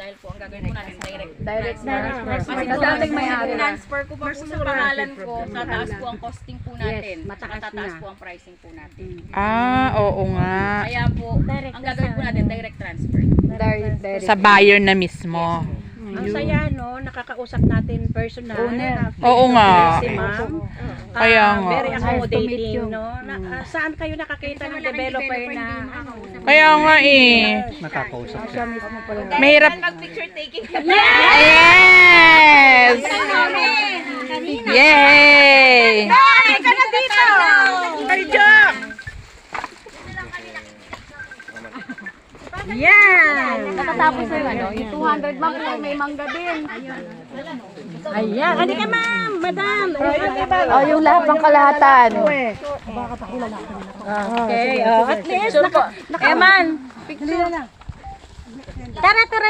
dahil po ang gagawin po natin Direct transfer. Kasi po, Dating may-ari. transfer ko pa po sa pangalan ko, tataas po ang costing po natin. Matataas po ang pricing po natin. Oo nga. Kaya po, ang gagawin po natin, direct transfer. Direct. Sa buyer na mismo. Ang saya, no? Nakakausap natin personal. Oo nga. Si ma'am. Kaya nga. Very accommodating, no? Saan kayo nakakita ng developer na Kaya nga eh. Nakakausap siya. Mahirap. Mag-picture taking. Yes! Yay! ka na dito! Yan! Nakatapos na yun, yung 200 ma'am, may mangga din. Ayan, ano ka ma'am? Madam! Oh, yung lahat ng kalahatan. Okay, at least, Eman! Tara, tara na.